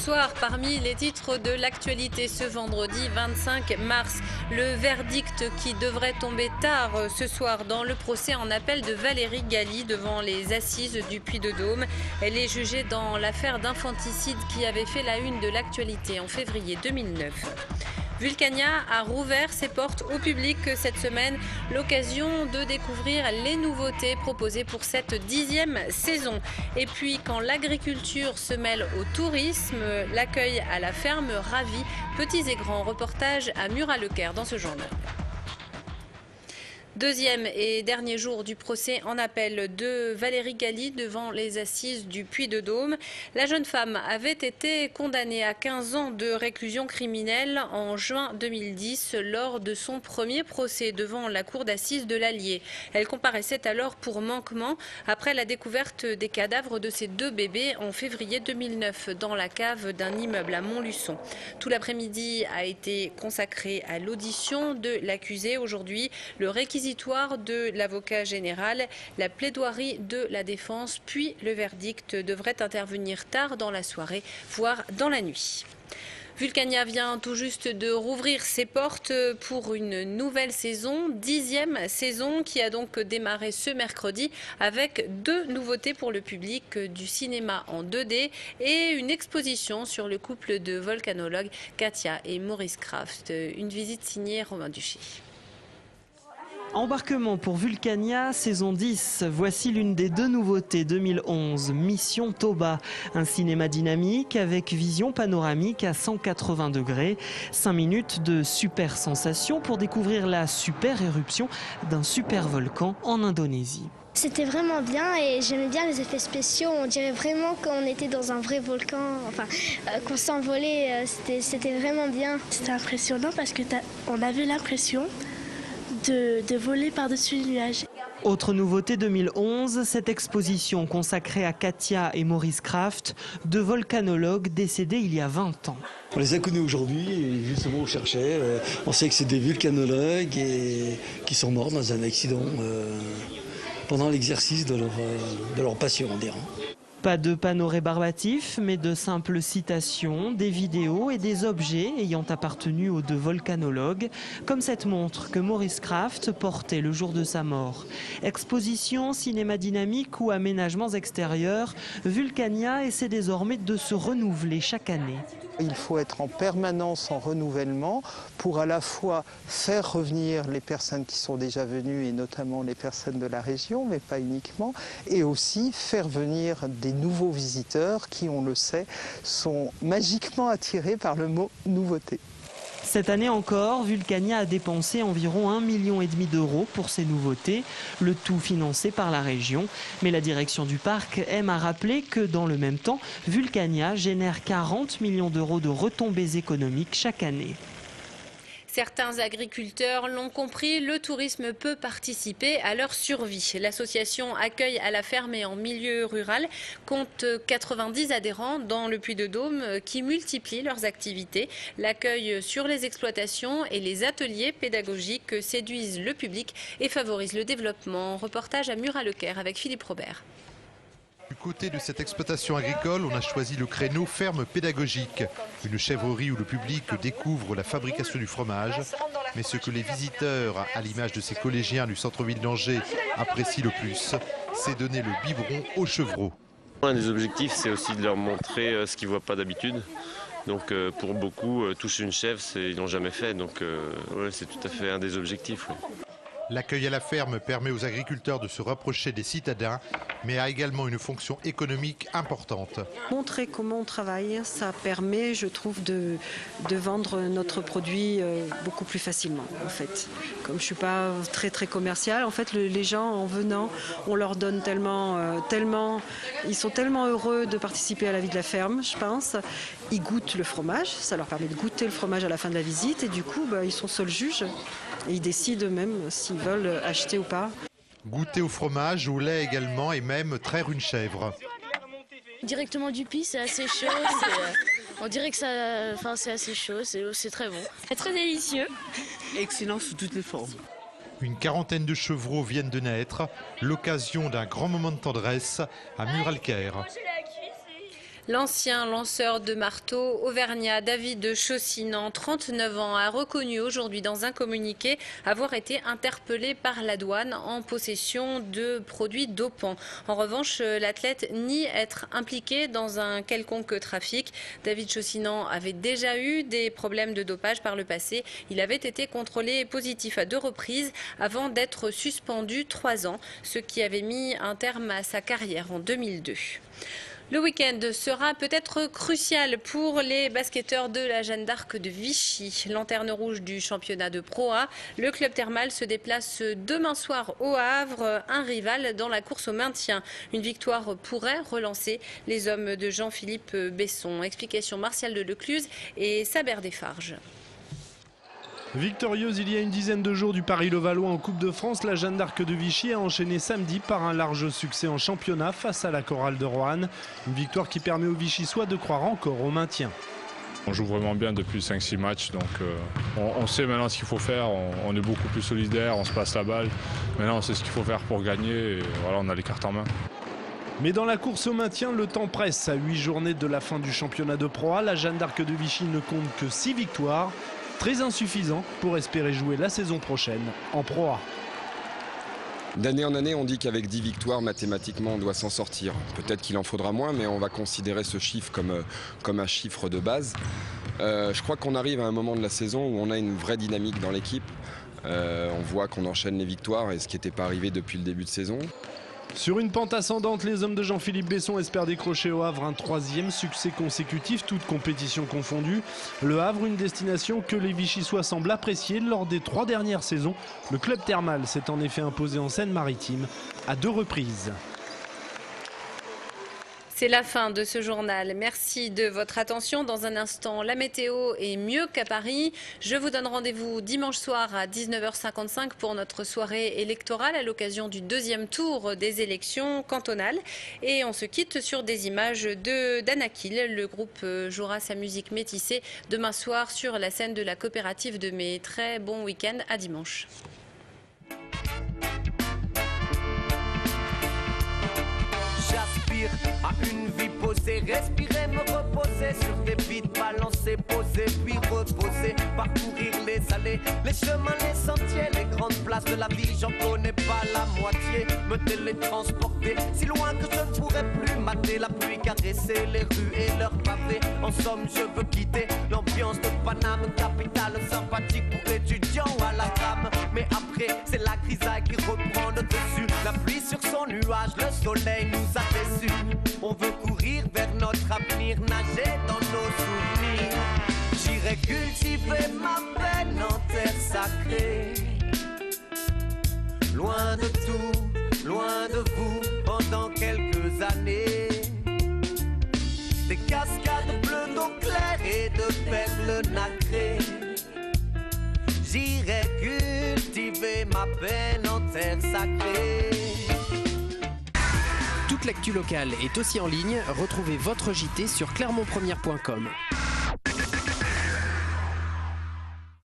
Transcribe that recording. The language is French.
soir, parmi les titres de l'actualité ce vendredi 25 mars, le verdict qui devrait tomber tard ce soir dans le procès en appel de Valérie Galli devant les assises du Puy-de-Dôme. Elle est jugée dans l'affaire d'infanticide qui avait fait la une de l'actualité en février 2009. Vulcania a rouvert ses portes au public cette semaine, l'occasion de découvrir les nouveautés proposées pour cette 10e saison. Et puis quand l'agriculture se mêle au tourisme, l'accueil à la ferme ravit petits et grands. Reportage à Murat-Lecaire dans ce journal. Deuxième et dernier jour du procès en appel de Valérie Galli devant les assises du Puy-de-Dôme. La jeune femme avait été condamnée à 15 ans de réclusion criminelle en juin 2010 lors de son premier procès devant la cour d'assises de l'Allier. Elle comparaissait alors pour manquement après la découverte des cadavres de ses 2 bébés en février 2009 dans la cave d'un immeuble à Montluçon. Tout l'après-midi a été consacré à l'audition de l'accusé. Aujourd'hui, le réquisitoire de l'avocat général, la plaidoirie de la défense, puis le verdict devrait intervenir tard dans la soirée, voire dans la nuit. Vulcania vient tout juste de rouvrir ses portes pour une nouvelle saison, 10e saison qui a donc démarré ce mercredi avec 2 nouveautés pour le public, du cinéma en 2D et une exposition sur le couple de volcanologues Katia et Maurice Kraft. Une visite signée Romain Duché. Embarquement pour Vulcania, saison 10. Voici l'une des 2 nouveautés 2011, Mission Toba. Un cinéma dynamique avec vision panoramique à 180 degrés. 5 minutes de super sensations pour découvrir la super éruption d'un super volcan en Indonésie. C'était vraiment bien et j'aimais bien les effets spéciaux. On dirait vraiment qu'on était dans un vrai volcan, enfin qu'on s'envolait. C'était vraiment bien. C'était impressionnant parce qu'on avait l'impression de voler par-dessus les nuages. Autre nouveauté 2011, cette exposition consacrée à Katia et Maurice Kraft, 2 volcanologues décédés il y a 20 ans. On les a connus aujourd'hui et justement on cherchait. On sait que c'est des vulcanologues et qui sont morts dans un accident pendant l'exercice de leur passion, on dirait. Pas de panneaux rébarbatifs, mais de simples citations, des vidéos et des objets ayant appartenu aux 2 volcanologues, comme cette montre que Maurice Kraft portait le jour de sa mort. Exposition, cinéma dynamique ou aménagements extérieurs, Vulcania essaie désormais de se renouveler chaque année. Il faut être en permanence en renouvellement pour à la fois faire revenir les personnes qui sont déjà venues et notamment les personnes de la région, mais pas uniquement, et aussi faire venir des nouveaux visiteurs qui, on le sait, sont magiquement attirés par le mot nouveauté. Cette année encore, Vulcania a dépensé environ 1,5 million d'euros pour ces nouveautés, le tout financé par la région. Mais la direction du parc aime à rappeler que dans le même temps, Vulcania génère 40 millions d'euros de retombées économiques chaque année. Certains agriculteurs l'ont compris, le tourisme peut participer à leur survie. L'association Accueil à la ferme et en milieu rural compte 90 adhérents dans le Puy-de-Dôme qui multiplient leurs activités. L'accueil sur les exploitations et les ateliers pédagogiques séduisent le public et favorisent le développement. Reportage à Murat-Lecaire avec Philippe Robert. Du côté de cette exploitation agricole, on a choisi le créneau ferme pédagogique, une chèvrerie où le public découvre la fabrication du fromage. Mais ce que les visiteurs, à l'image de ces collégiens du centre-ville d'Angers, apprécient le plus, c'est donner le biberon aux chevreaux. Un des objectifs, c'est aussi de leur montrer ce qu'ils ne voient pas d'habitude. Donc pour beaucoup, toucher une chèvre, ils n'ont jamais fait. Donc ouais, c'est tout à fait un des objectifs. Ouais. L'accueil à la ferme permet aux agriculteurs de se rapprocher des citadins, mais a également une fonction économique importante. Montrer comment on travaille, ça permet, je trouve, de vendre notre produit beaucoup plus facilement, en fait. Comme je ne suis pas très commerciale, en fait, les gens, en venant, on leur donne ils sont tellement heureux de participer à la vie de la ferme, je pense. Ils goûtent le fromage, ça leur permet de goûter le fromage à la fin de la visite, et du coup, ils sont seuls juges. Et ils décident eux-mêmes s'ils veulent acheter ou pas. Goûter au fromage, au lait également et même traire une chèvre. Directement du Puy, c'est assez chaud. On dirait que c'est assez chaud, c'est très bon. C'est très délicieux. Excellent sous toutes les formes. Une quarantaine de chevreaux viennent de naître, l'occasion d'un grand moment de tendresse à Murat-Lecaire. L'ancien lanceur de marteau auvergnat David Chaussinan, 39 ans, a reconnu aujourd'hui dans un communiqué avoir été interpellé par la douane en possession de produits dopants. En revanche, l'athlète nie être impliqué dans un quelconque trafic. David Chaussinan avait déjà eu des problèmes de dopage par le passé. Il avait été contrôlé positif à 2 reprises avant d'être suspendu 3 ans, ce qui avait mis un terme à sa carrière en 2002. Le week-end sera peut-être crucial pour les basketteurs de la Jeanne d'Arc de Vichy. Lanterne rouge du championnat de Pro A, le club thermal se déplace demain soir au Havre, un rival dans la course au maintien. Une victoire pourrait relancer les hommes de Jean-Philippe Besson. Explication Martial de Lecluse et Saber Desfarges. Victorieuse il y a une dizaine de jours du Paris-Levallois en Coupe de France, la Jeanne d'Arc de Vichy a enchaîné samedi par un large succès en championnat face à la Chorale de Roanne. Une victoire qui permet aux Vichysois de croire encore au maintien. On joue vraiment bien depuis 5-6 matchs, donc on sait maintenant ce qu'il faut faire, on est beaucoup plus solidaire, on se passe la balle. Maintenant on sait ce qu'il faut faire pour gagner et voilà, on a les cartes en main. Mais dans la course au maintien, le temps presse. À 8 journées de la fin du championnat de Pro A, la Jeanne d'Arc de Vichy ne compte que 6 victoires. Très insuffisant pour espérer jouer la saison prochaine en Pro A. D'année en année, on dit qu'avec 10 victoires, mathématiquement, on doit s'en sortir. Peut-être qu'il en faudra moins, mais on va considérer ce chiffre comme un chiffre de base. Je crois qu'on arrive à un moment de la saison où on a une vraie dynamique dans l'équipe. On voit qu'on enchaîne les victoires, et ce qui n'était pas arrivé depuis le début de saison. Sur une pente ascendante, les hommes de Jean-Philippe Besson espèrent décrocher au Havre un 3e succès consécutif, toutes compétitions confondues. Le Havre, une destination que les Vichysois semblent apprécier lors des 3 dernières saisons. Le club thermal s'est en effet imposé en Seine-Maritime à 2 reprises. C'est la fin de ce journal. Merci de votre attention. Dans un instant, la météo est mieux qu'à Paris. Je vous donne rendez-vous dimanche soir à 19h55 pour notre soirée électorale à l'occasion du 2e tour des élections cantonales. Et on se quitte sur des images d'Anakil. Le groupe jouera sa musique métissée demain soir sur la scène de la coopérative de Mai. Très bon week-end, à dimanche. À une vie posée, respirer, me reposer sur des vides balancés, poser, puis reposer, parcourir les allées, les chemins, les sentiers, les grandes places de la vie, j'en connais pas la moitié, me télétransporter, si loin que je ne pourrais plus mater la pluie, caresser les rues et leurs pavés, en somme je veux quitter l'ambiance de Paname, capitale sympathique pour étudiants à la rame, mais après c'est la grisaille qui reprend le dessus, la pluie sur son nuage, le soleil nous a déçus. On veut courir vers notre avenir, nager dans nos souvenirs. J'irai cultiver ma peine en terre sacrée. Loin de tout, loin de vous, pendant quelques années. Des cascades bleues d'eau claire et de perles nacrées. J'irai cultiver ma peine en terre sacrée. Toute l'actu locale est aussi en ligne. Retrouvez votre JT sur clermontpremière.com.